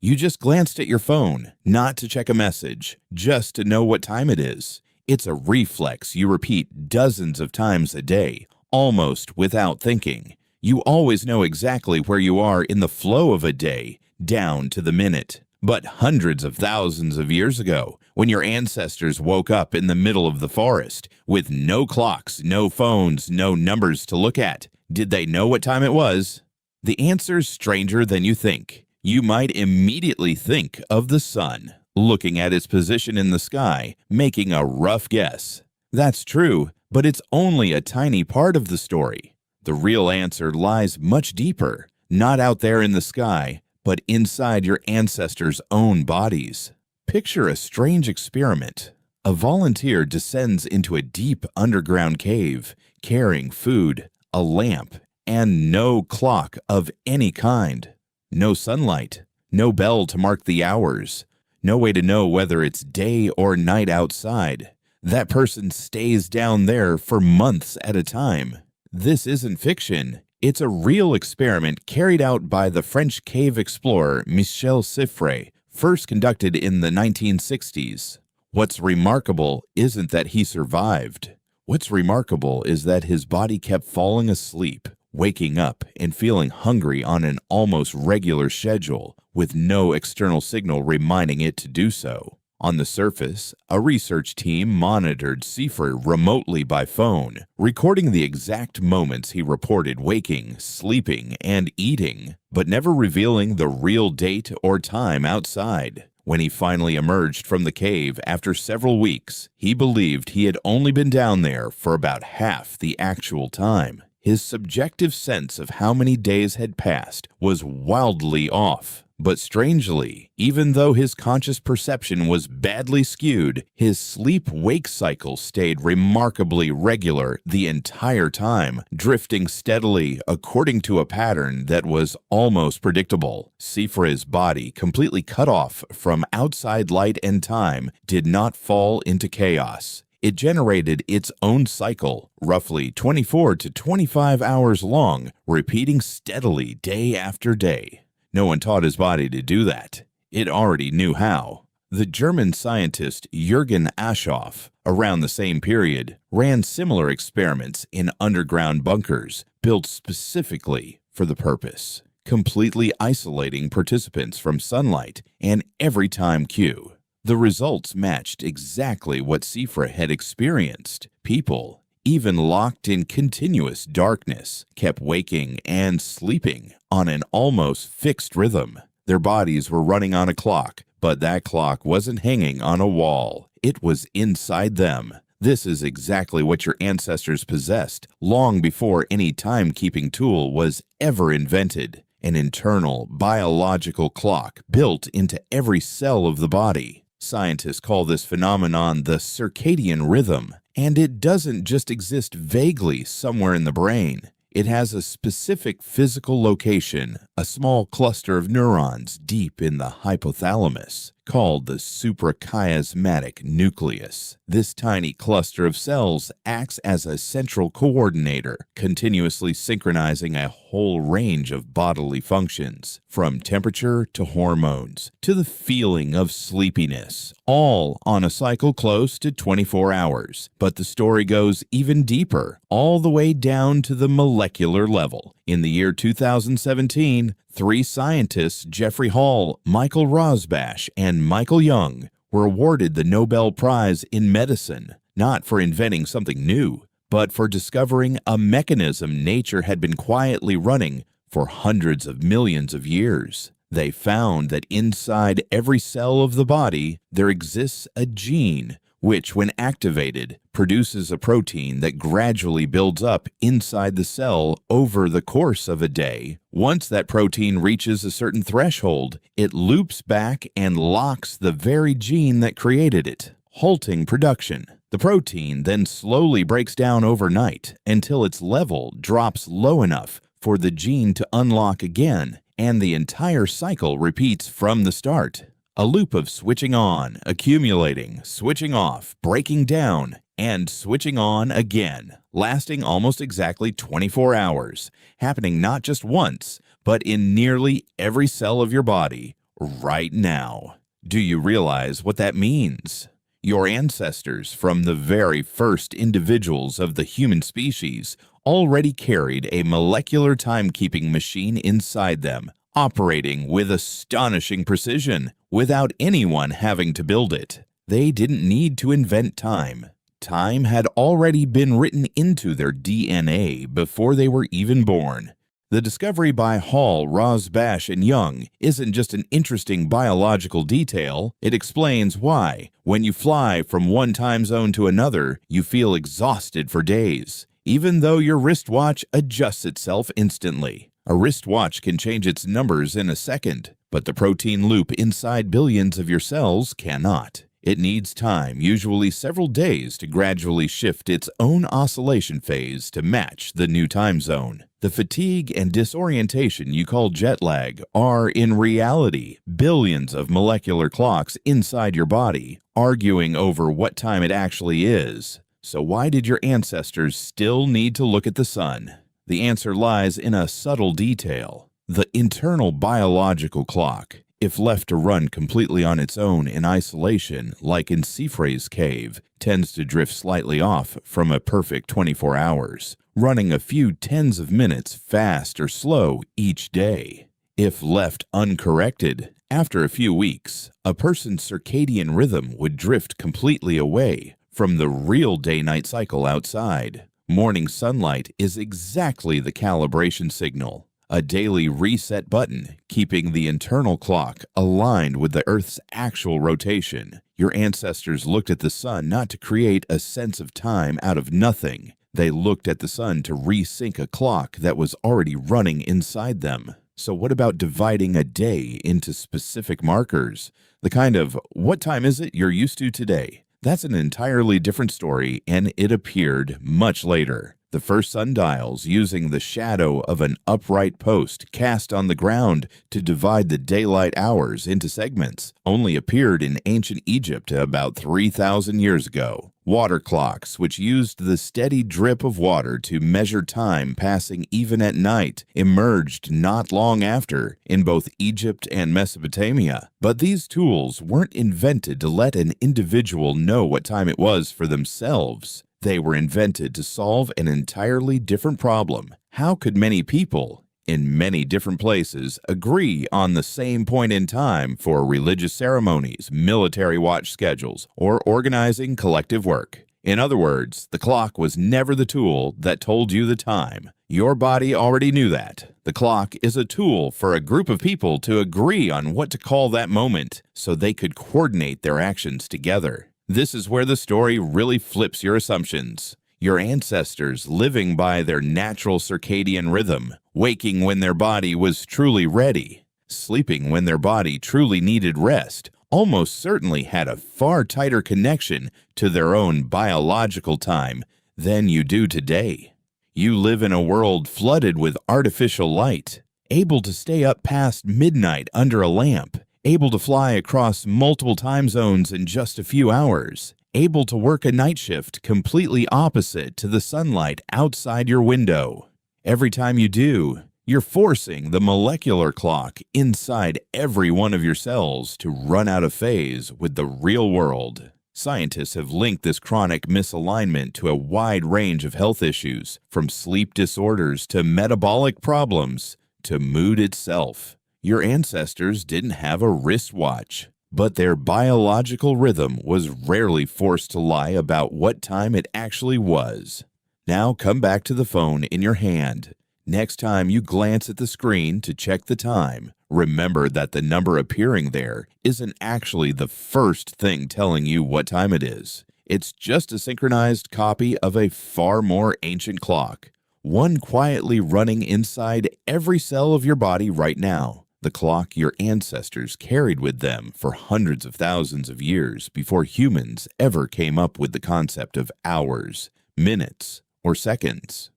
You just glanced at your phone, not to check a message, just to know what time it is. It's a reflex you repeat dozens of times a day, almost without thinking. You always know exactly where you are in the flow of a day, down to the minute. But hundreds of thousands of years ago, when your ancestors woke up in the middle of the forest, with no clocks, no phones, no numbers to look at, did they know what time it was? The answer's stranger than you think. You might immediately think of the sun, looking at its position in the sky, making a rough guess. That's true, but it's only a tiny part of the story. The real answer lies much deeper, not out there in the sky, but inside your ancestors' own bodies. Picture a strange experiment. A volunteer descends into a deep underground cave, carrying food, a lamp, and no clock of any kind. No sunlight, no bell to mark the hours, no way to know whether it's day or night outside. That person stays down there for months at a time. This isn't fiction. It's a real experiment carried out by the French cave explorer Michel Siffre, first conducted in the 1960s. What's remarkable isn't that he survived. What's remarkable is that his body kept falling asleep, waking up and feeling hungry on an almost regular schedule, with no external signal reminding it to do so. On the surface, a research team monitored Siffre remotely by phone, recording the exact moments he reported waking, sleeping, and eating, but never revealing the real date or time outside. When he finally emerged from the cave after several weeks, he believed he had only been down there for about half the actual time. His subjective sense of how many days had passed was wildly off. But strangely, even though his conscious perception was badly skewed, his sleep-wake cycle stayed remarkably regular the entire time, drifting steadily according to a pattern that was almost predictable. Siffre's body, completely cut off from outside light and time, did not fall into chaos. It generated its own cycle, roughly 24 to 25 hours long, repeating steadily day after day. No one taught his body to do that. It already knew how. The German scientist Jürgen Aschoff, around the same period, ran similar experiments in underground bunkers built specifically for the purpose, completely isolating participants from sunlight and every time cue. The results matched exactly what Siffre had experienced. People, even locked in continuous darkness, kept waking and sleeping on an almost fixed rhythm. Their bodies were running on a clock, but that clock wasn't hanging on a wall. It was inside them. This is exactly what your ancestors possessed long before any timekeeping tool was ever invented. An internal biological clock built into every cell of the body. Scientists call this phenomenon the circadian rhythm. And it doesn't just exist vaguely somewhere in the brain. It has a specific physical location, a small cluster of neurons deep in the hypothalamus, called the suprachiasmatic nucleus. This tiny cluster of cells acts as a central coordinator, continuously synchronizing a whole range of bodily functions, from temperature to hormones, to the feeling of sleepiness, all on a cycle close to 24 hours. But the story goes even deeper, all the way down to the molecular level. In the year 2017, 3 scientists, Jeffrey Hall, Michael Rosbash, and Michael Young, were awarded the Nobel Prize in Medicine, not for inventing something new, but for discovering a mechanism nature had been quietly running for hundreds of millions of years. They found that inside every cell of the body, there exists a gene which, when activated, produces a protein that gradually builds up inside the cell over the course of a day. Once that protein reaches a certain threshold, it loops back and locks the very gene that created it, halting production. The protein then slowly breaks down overnight until its level drops low enough for the gene to unlock again, and the entire cycle repeats from the start. A loop of switching on, accumulating, switching off, breaking down, and switching on again, lasting almost exactly 24 hours, happening not just once, but in nearly every cell of your body, right now. Do you realize what that means? Your ancestors, from the very first individuals of the human species, already carried a molecular timekeeping machine inside them, operating with astonishing precision, without anyone having to build it. They didn't need to invent time. Time had already been written into their DNA before they were even born. The discovery by Hall, Rosbash, and Young isn't just an interesting biological detail, it explains why, when you fly from one time zone to another, you feel exhausted for days, even though your wristwatch adjusts itself instantly. A wristwatch can change its numbers in a second, but the protein loop inside billions of your cells cannot. It needs time, usually several days, to gradually shift its own oscillation phase to match the new time zone. The fatigue and disorientation you call jet lag are, in reality, billions of molecular clocks inside your body, arguing over what time it actually is. So why did your ancestors still need to look at the sun? The answer lies in a subtle detail. The internal biological clock, if left to run completely on its own in isolation, like in Cifre's cave, tends to drift slightly off from a perfect 24 hours, running a few tens of minutes fast or slow each day. If left uncorrected, after a few weeks, a person's circadian rhythm would drift completely away from the real day-night cycle outside. Morning sunlight is exactly the calibration signal, a daily reset button, keeping the internal clock aligned with the Earth's actual rotation. Your ancestors looked at the sun not to create a sense of time out of nothing. They looked at the sun to resync a clock that was already running inside them. So what about dividing a day into specific markers? The kind of, what time is it you're used to today? That's an entirely different story, and it appeared much later. The first sundials, using the shadow of an upright post cast on the ground to divide the daylight hours into segments, only appeared in ancient Egypt about 3,000 years ago. Water clocks, which used the steady drip of water to measure time passing even at night, emerged not long after in both Egypt and Mesopotamia. But these tools weren't invented to let an individual know what time it was for themselves. They were invented to solve an entirely different problem. How could many people, in many different places, agree on the same point in time for religious ceremonies, military watch schedules, or organizing collective work? In other words, the clock was never the tool that told you the time. Your body already knew that. The clock is a tool for a group of people to agree on what to call that moment so they could coordinate their actions together. This is where the story really flips your assumptions. Your ancestors living by their natural circadian rhythm, waking when their body was truly ready, sleeping when their body truly needed rest, almost certainly had a far tighter connection to their own biological time than you do today. You live in a world flooded with artificial light, able to stay up past midnight under a lamp, able to fly across multiple time zones in just a few hours, able to work a night shift completely opposite to the sunlight outside your window. Every time you do, you're forcing the molecular clock inside every one of your cells to run out of phase with the real world. Scientists have linked this chronic misalignment to a wide range of health issues, from sleep disorders to metabolic problems to mood itself. Your ancestors didn't have a wristwatch, but their biological rhythm was rarely forced to lie about what time it actually was. Now come back to the phone in your hand. Next time you glance at the screen to check the time, remember that the number appearing there isn't actually the first thing telling you what time it is. It's just a synchronized copy of a far more ancient clock, one quietly running inside every cell of your body right now. The clock your ancestors carried with them for hundreds of thousands of years before humans ever came up with the concept of hours, minutes, or seconds.